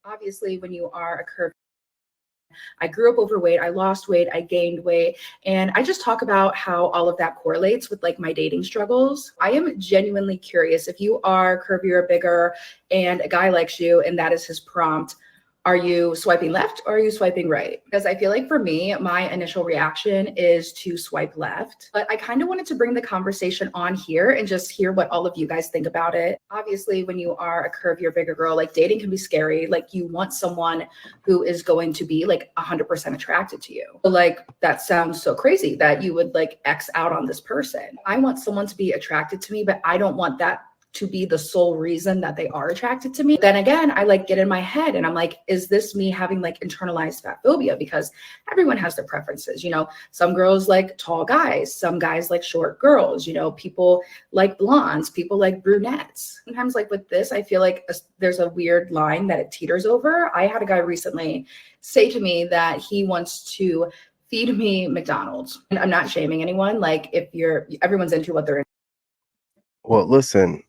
Obviously, when you are a curvy, I grew up overweight, I lost weight, I gained weight, and I just talk about how all of that correlates with like my dating struggles. I am genuinely curious if you are curvy or bigger and a guy likes you and that is his prompt. Are you swiping left or are you swiping right? Because I feel like for me, my initial reaction is to swipe left. But I kind of wanted to bring the conversation on here and just hear what all of you guys think about it. Obviously, when you are a curvier, bigger girl, like dating can be scary. Like you want someone who is going to be like 100% attracted to you. But like that sounds so crazy that you would like X out on this person. I want someone to be attracted to me, but I don't want that to be the sole reason that they are attracted to me. Then again, I like get in my head and I'm like, is this me having like internalized fat phobia? Because everyone has their preferences. You know, some girls like tall guys, some guys like short girls, you know, people like blondes, people like brunettes. Sometimes like with this, I feel like there's a weird line that it teeters over. I had a guy recently say to me that he wants to feed me McDonald's. And I'm not shaming anyone. Like if everyone's into what they're into. Well, listen,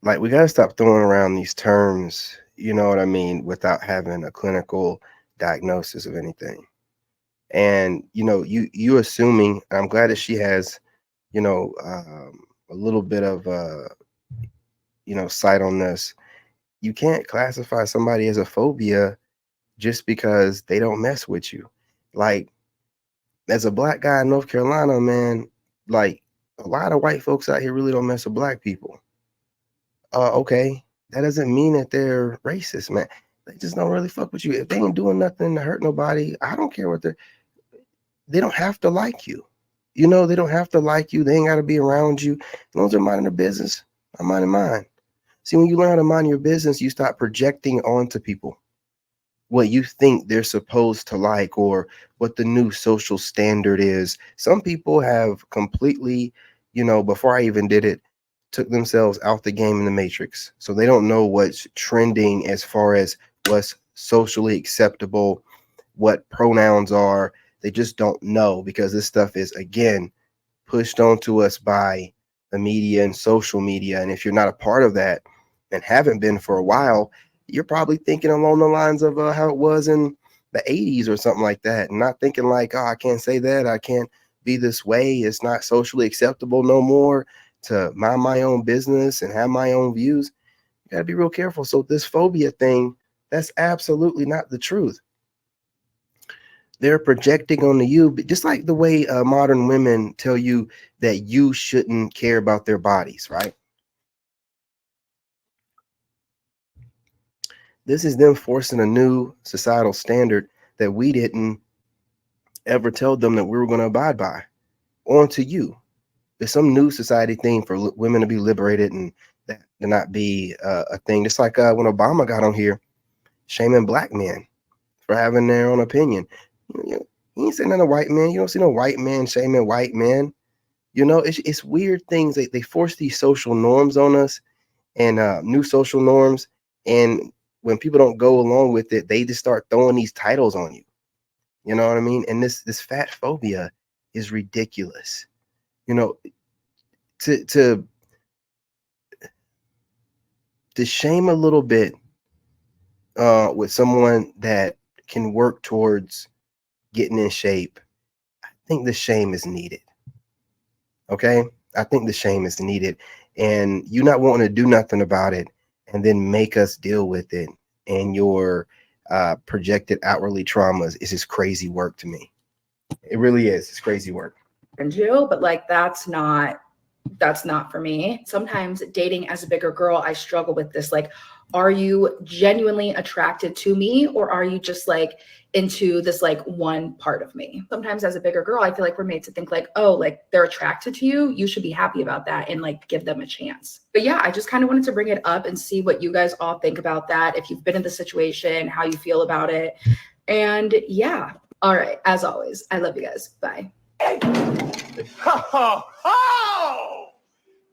like we got to stop throwing around these terms, you know what I mean, without having a clinical diagnosis of anything. And you assuming, I'm glad that she has, a little bit of sight on this. You can't classify somebody as a phobia just because they don't mess with you. Like, as a black guy in North Carolina, man, like a lot of white folks out here really don't mess with black people. Okay, that doesn't mean that they're racist, man. They just don't really fuck with you. If they ain't doing nothing to hurt nobody, I don't care what they don't have to like you. You know, they don't have to like you. They ain't got to be around you. As long as they're minding their business, I'm minding mine. See, when you learn how to mind your business, you stop projecting onto people what you think they're supposed to like or what the new social standard is. Some people have completely, before I even did it, took themselves out the game in the matrix. So they don't know what's trending as far as what's socially acceptable, what pronouns are. They just don't know because this stuff is, again, pushed onto us by the media and social media. And if you're not a part of that and haven't been for a while, you're probably thinking along the lines of how it was in the 80s or something like that, and not thinking like, oh, I can't say that. I can't be this way. It's not socially acceptable no more to mind my own business and have my own views. You got to be real careful. So this phobia thing, that's absolutely not the truth. They're projecting onto you, just like the way modern women tell you that you shouldn't care about their bodies, right? This is them forcing a new societal standard that we didn't ever tell them that we were going to abide by onto you. There's some new society thing for women to be liberated and that to not be a thing. Just like when Obama got on here shaming black men for having their own opinion. You ain't saying nothing to white men. You don't see no white man shaming white men. It's weird things. They force these social norms on us and new social norms. And when people don't go along with it, they just start throwing these titles on you. You know what I mean? And this fat phobia is ridiculous. To shame a little bit with someone that can work towards getting in shape, I think the shame is needed. Okay? I think the shame is needed. And you not wanting to do nothing about it and then make us deal with it and your projected outwardly traumas is just crazy work to me. It really is. It's crazy work. And you, but like that's not for me. Sometimes dating as a bigger girl, I struggle with this. Like, are you genuinely attracted to me or are you just like into this like one part of me? Sometimes as a bigger girl, I feel like we're made to think like, oh, like they're attracted to you. You should be happy about that and like give them a chance. But yeah, I just kind of wanted to bring it up and see what you guys all think about that. If you've been in the situation, how you feel about it. And yeah. All right. As always, I love you guys. Bye. Ho, ho!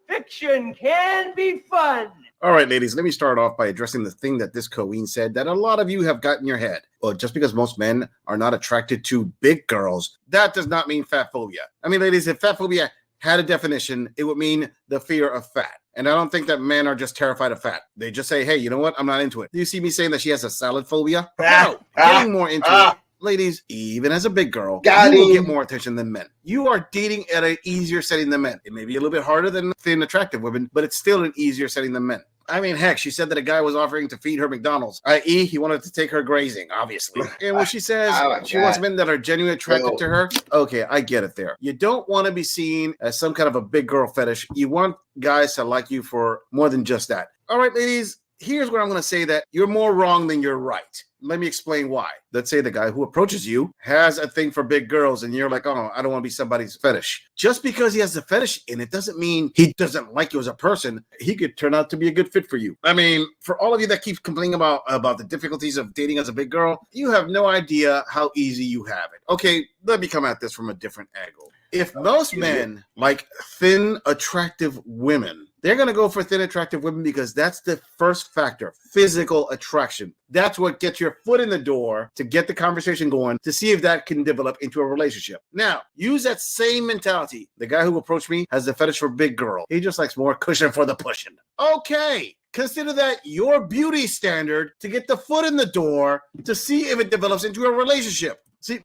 Fiction can be fun. All right, ladies, let me start off by addressing the thing that this queen said that a lot of you have got in your head. Well, just because most men are not attracted to big girls, that does not mean fat phobia. I mean, ladies, if fat phobia had a definition, it would mean the fear of fat. And I don't think that men are just terrified of fat. They just say, hey, you know what? I'm not into it. Do you see me saying that she has a salad phobia? No. Getting more into it. Ladies, even as a big girl, you will get more attention than men. You are dating at an easier setting than men. It may be a little bit harder than thin, attractive women, but it's still an easier setting than men. I mean, heck, she said that a guy was offering to feed her McDonald's, i.e. he wanted to take her grazing, obviously. And when she says she wants men that are genuinely attracted to her, okay, I get it there. You don't want to be seen as some kind of a big girl fetish. You want guys to like you for more than just that. All right, ladies, here's where I'm going to say that you're more wrong than you're right. Let me explain why. Let's say the guy who approaches you has a thing for big girls and you're like, oh, I don't want to be somebody's fetish. Just because he has a fetish in it doesn't mean he doesn't like you as a person. He could turn out to be a good fit for you. I mean, for all of you that keep complaining about the difficulties of dating as a big girl, you have no idea how easy you have it. Okay, let me come at this from a different angle. If most men like thin, attractive women, they're going to go for thin, attractive women because that's the first factor, physical attraction. That's what gets your foot in the door to get the conversation going to see if that can develop into a relationship. Now, use that same mentality. The guy who approached me has a fetish for big girl. He just likes more cushion for the pushing. Okay, consider that your beauty standard to get the foot in the door to see if it develops into a relationship. See?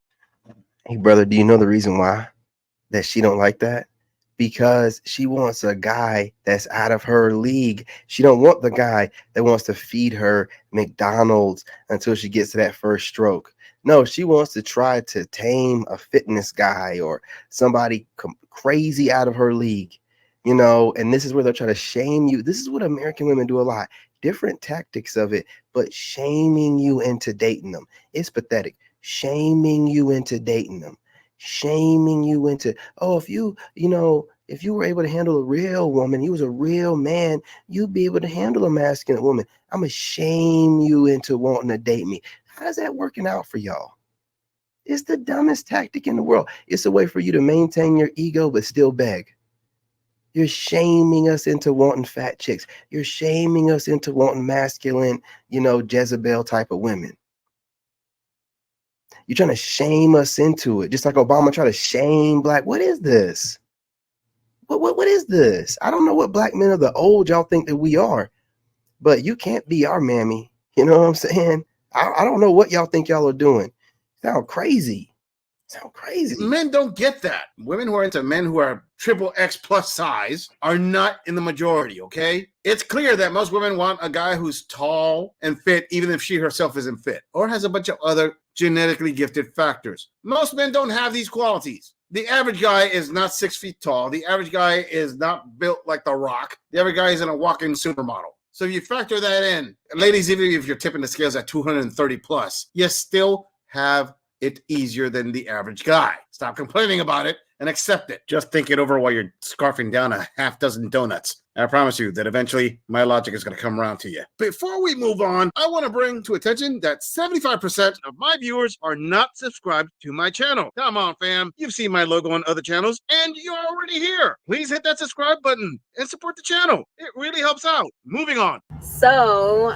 Hey, brother, do you know the reason why that she don't like that? Because she wants a guy that's out of her league. She don't want the guy that wants to feed her McDonald's until she gets to that first stroke. No, she wants to try to tame a fitness guy or somebody crazy out of her league, you know, and this is where they're trying to shame you. This is what American women do a lot. Different tactics of it, but shaming you into dating them. It's pathetic. Shaming you into dating them. Shaming you into, oh, if you were able to handle a real woman, you was a real man, you'd be able to handle a masculine woman. I'm gonna shame you into wanting to date me. How's that working out for y'all? It's the dumbest tactic in the world. It's a way for you to maintain your ego but still beg. You're shaming us into wanting fat chicks. You're shaming us into wanting masculine, Jezebel type of women. You're trying to shame us into it, just like Obama tried to shame black. What is this? What is this? I don't know what black men of the old y'all think that we are, but you can't be our mammy. You know what I'm saying? I don't know what y'all think y'all are doing. Sound crazy. Men don't get that. Women who are into men who are XXX plus size are not in the majority, okay? It's clear that most women want a guy who's tall and fit, even if she herself isn't fit, or has a bunch of other genetically gifted factors. Most men don't have these qualities. The average guy is not 6 feet tall. The average guy is not built like The Rock. The average guy isn't a walking supermodel. So if you factor that in, ladies, even if you're tipping the scales at 230 plus, you still have it easier than the average guy. Stop complaining about it and accept it. Just think it over while you're scarfing down a half dozen donuts. I promise you that eventually my logic is going to come around to you. Before we move on, I want to bring to attention that 75% of my viewers are not subscribed to my channel. Come on, fam. You've seen my logo on other channels and you're already here. Please hit that subscribe button and support the channel. It really helps out. Moving on. So